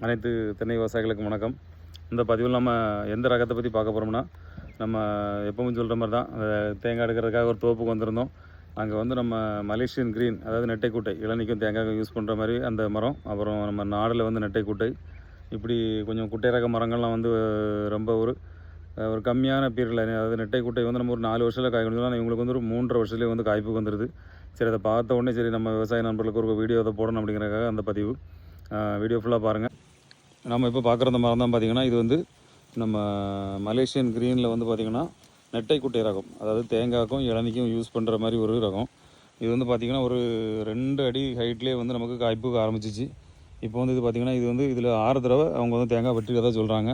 அனைத்து தென்னை விவசாயிகளுக்கும் வணக்கம். இந்த பதிவில் நம்ம எந்த ரகத்தை பற்றி பார்க்க போகிறோம்னா, நம்ம எப்பவும் சொல்கிற மாதிரி தான் தேங்காய் எடுக்கிறதுக்காக ஒரு தோப்புக்கு வந்திருந்தோம். அங்கே வந்து நம்ம மலேசியன் க்ரீன், அதாவது நெட்டைக்குட்டை, இளநிக்கும் தேங்காய்க்கும் யூஸ் பண்ணுற மாதிரி அந்த மரம், அப்புறம் நம்ம நாடில் வந்து நெட்டைக்குட்டை, இப்படி கொஞ்சம் குட்டை ரக மரங்கள்லாம் வந்து ரொம்ப ஒரு கம்மியான பீரியடில், அதாவது நெட்டைக்குட்டை வந்து நம்ம ஒரு 4 வருஷத்தில் காய்க்கணும். ஆனால் இவங்களுக்கு வந்து ஒரு 3.5 வருஷத்துலேயே வந்து காய்ப்புக்கு வந்துடுது. சரி, அதை பார்த்த உடனே சரி நம்ம விவசாய நண்பர்களுக்கு ஒரு வீடியோ அதை போடணும் அப்படிங்கிறதுக்காக அந்த பதிவு. வீடியோ ஃபுல்லாக பாருங்கள். நம்ம இப்போ பார்க்குற அந்த மரம் தான் பார்த்திங்கன்னா, இது வந்து நம்ம மலேசியன் க்ரீனில் வந்து பார்த்திங்கன்னா நெட்டைக்குட்டை ரகம், அதாவது தேங்காய்க்கும் இளநிக்கும் யூஸ் பண்ணுற மாதிரி ஒரு ரகம். இது வந்து பார்த்திங்கன்னா ஒரு 2 அடி ஹைட்லேயே வந்து நமக்கு காய்ப்புக்கு ஆரம்பிச்சிச்சு. இப்போ வந்து இது பார்த்திங்கன்னா, இது வந்து இதில் 6 தடவை அவங்க வந்து தேங்காய் வெட்டிக்கிறதா சொல்கிறாங்க.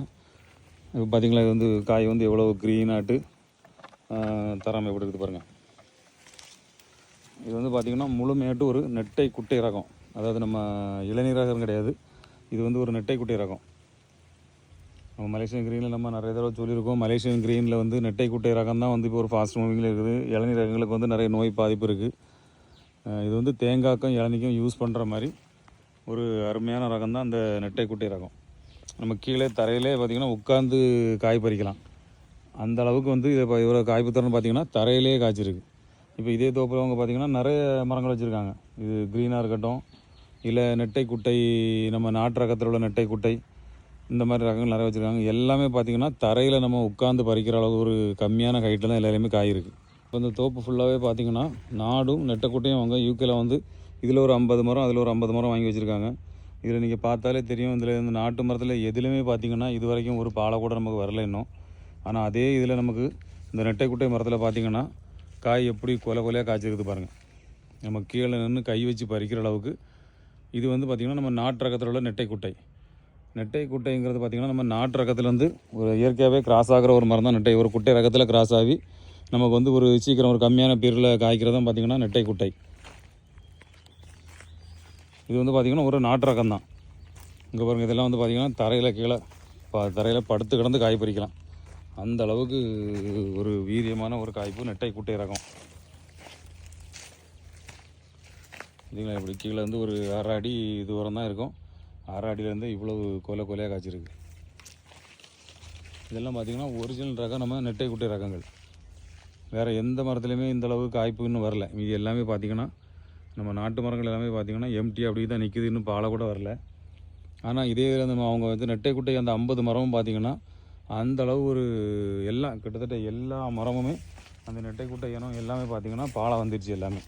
இப்போ பார்த்திங்களா, இது வந்து காய் வந்து எவ்வளோ க்ரீனாட்டு தராமல் எப்படி இருக்குது பாருங்கள். இது வந்து பார்த்திங்கன்னா முழுமையாட்டு ஒரு நெட்டை குட்டை ரகம், அதாவது நம்ம இளநீர் ரகம் கிடையாது. இது வந்து ஒரு நெட்டை குட்டை ரகம். நம்ம மலேசியன் க்ரீனில் நம்ம நிறைய தடவை சொல்லியிருக்கோம். மலேசியன் க்ரீனில் வந்து நெட்டை குட்டை ரகம் தான் வந்து இப்போ ஒரு ஃபாஸ்ட் மூவிங்கில் இருக்குது. இளநீர் ரகங்களுக்கு வந்து நிறைய நோய் பாதிப்பு இருக்குது. இது வந்து தேங்காய்க்கும் இளநிக்கும் யூஸ் பண்ணுற மாதிரி ஒரு அருமையான ரகம் தான் அந்த நெட்டை குட்டை ரகம். நம்ம கீழே தரையிலே பார்த்திங்கன்னா உட்காந்து காய் பறிக்கலாம். அந்த அளவுக்கு வந்து இவ்வளோ காய்ப்பு திறன் பார்த்திங்கன்னா தரையிலே காய்ச்சிருக்கு. இப்போ இதே தோப்பில் அவங்க பார்த்திங்கன்னா நிறைய மரங்கள் வச்சுருக்காங்க. இது க்ரீனாக இருக்கட்டும், இல்லை நெட்டை குட்டை, நம்ம நாட்டு ரகத்தில் உள்ள நெட்டை குட்டை, இந்த மாதிரி ரகங்கள் நிறைய வச்சுருக்காங்க. எல்லாமே பார்த்திங்கன்னா தரையில் நம்ம உட்காந்து பறிக்கிற அளவு ஒரு கம்மியான ஹைட்டில் தான் எல்லாருமே காய் இருக்குது. இப்போ இந்த தோப்பு ஃபுல்லாகவே பார்த்திங்கன்னா நாடும் நெட்டைக்குட்டையும் அவங்க யூகேல வந்து இதில் ஒரு 50 மரம், அதில் ஒரு 50 மரம் வாங்கி வச்சுருக்காங்க. இதில் நீங்கள் பார்த்தாலே தெரியும், இதில் இந்த நாட்டு மரத்தில் எதுலையுமே பார்த்திங்கன்னா இது வரைக்கும் ஒரு பாலை கூட நமக்கு வரல இன்னும். ஆனால் அதே இதில் நமக்கு இந்த நெட்டைக்குட்டை மரத்தில் பார்த்திங்கன்னா காய் எப்படி கொலையாக காய்ச்சிருக்குது பாருங்கள். நம்ம கீழே நின்று கை வச்சு பறிக்கிற அளவுக்கு இது வந்து பார்த்திங்கன்னா நம்ம நாட்டு ரகத்தில் உள்ள நெட்டைக்குட்டை. நெட்டைக்குட்டைங்கிறது பார்த்திங்கன்னா நம்ம நாட்டு ரகத்தில் வந்து ஒரு இயற்கையாகவே கிராஸ் ஆகிற ஒரு மரம் தான் நெட்டை. ஒரு குட்டை ரகத்தில் கிராஸ் ஆகி நமக்கு வந்து ஒரு சீக்கிரம் ஒரு கம்மியான பீரியடில் காய்க்கிறதும் பார்த்திங்கன்னா நெட்டைக்குட்டை. இது வந்து பார்த்திங்கன்னா ஒரு நாட்டு ரகம் தான். இங்கே பாருங்கள், இதெல்லாம் வந்து பார்த்திங்கன்னா தரையில் கீழே தரையில் படுத்து கிடந்து காய் பறிக்கலாம். அந்த அளவுக்கு ஒரு வீரியமான ஒரு காய்ப்பு நெட்டைக்குட்டை ரகம். இதுங்களா, இப்படி கீழே வந்து ஒரு 6 அடி தூரம் தான் இருக்கும். 6 அடியிலேருந்து இவ்வளவு கொலையாக காய்ச்சிருக்கு. இதெல்லாம் பார்த்திங்கன்னா ஒரிஜினல் ரகம் நம்ம நெட்டைக்குட்டை ரகங்கள். வேறு எந்த மரத்துலையுமே இந்தளவு காய்ப்பு இன்னும் வரல. மீதி எல்லாமே பார்த்திங்கன்னா நம்ம நாட்டு மரங்கள் எல்லாமே பார்த்திங்கன்னா எம்டி அப்படி தான் நிற்கிது, இன்னும் பாலை கூட வரல. ஆனால் இதே நம்ம அவங்க வந்து நெட்டைக்குட்டை அந்த 50 மரமும் பார்த்திங்கன்னா அந்தளவு ஒரு எல்லாம் கிட்டத்தட்ட எல்லா மரமுமே அந்த நெட்டைக்குட்டை இனம் எல்லாமே பார்த்திங்கன்னா பாலை வந்துடுச்சு எல்லாமே.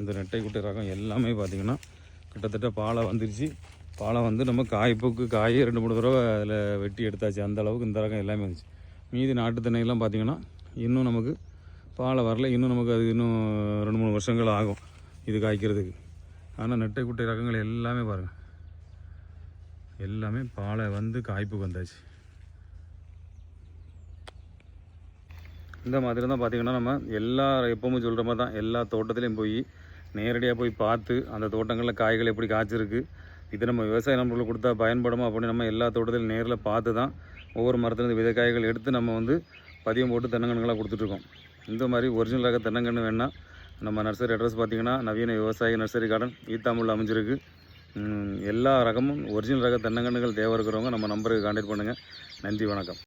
இந்த நெட்டைக்குட்டை ரகம் எல்லாமே பார்த்திங்கன்னா கிட்டத்தட்ட பாலை வந்துடுச்சு. பாலை வந்து நம்ம காய்ப்புக்கு காய் 2-3 தடவை அதில் வெட்டி எடுத்தாச்சு. அந்த அளவுக்கு இந்த ரகம் எல்லாமே வந்துச்சு. மீதி நாட்டு தென்னையெல்லாம் பார்த்திங்கன்னா இன்னும் நமக்கு பாலை வரல. இன்னும் நமக்கு அது இன்னும் 2-3 வருஷங்கள் ஆகும் இது காய்க்கிறதுக்கு. ஆனால் நெட்டைக்குட்டை ரகங்கள் எல்லாமே பாருங்கள், எல்லாமே பாலை வந்து காய்ப்புக்கு வந்தாச்சு. இந்த மாதிரி தான் பார்த்திங்கன்னா நம்ம எப்பவுமே சொல்கிற மாதிரி தான் எல்லா தோட்டத்துலேயும் போய் நேரடியாக போய் பார்த்து அந்த தோட்டங்களில் காய்கள் எப்படி காய்ச்சிருக்கு, இது நம்ம விவசாய நண்பர்களுக்கு கொடுத்தா பயன்படுமா அப்படின்னு நம்ம எல்லா தோட்டத்திலையும் நேரில் பார்த்து தான் ஒவ்வொரு மரத்துலேருந்து விதைக்காய்கள் எடுத்து நம்ம வந்து பதியம் போட்டு தென்னங்கன்றுகளாக கொடுத்துட்ருக்கோம். இந்த மாதிரி ஒரிஜினல் ரக தென்னங்கன்று வேணால் நம்ம நர்சரி அட்ரஸ் பார்த்திங்கன்னா நவீன விவசாய நர்சரி கார்டன் ஈத்தாமூரில் அமைஞ்சிருக்கு. எல்லா ரகமும் ஒரிஜினல் ரக தென்னங்கன்றுகள் தேவை இருக்கிறவங்க நம்ம நம்பருக்கு கான்டாக்ட் பண்ணுங்கள். நன்றி, வணக்கம்.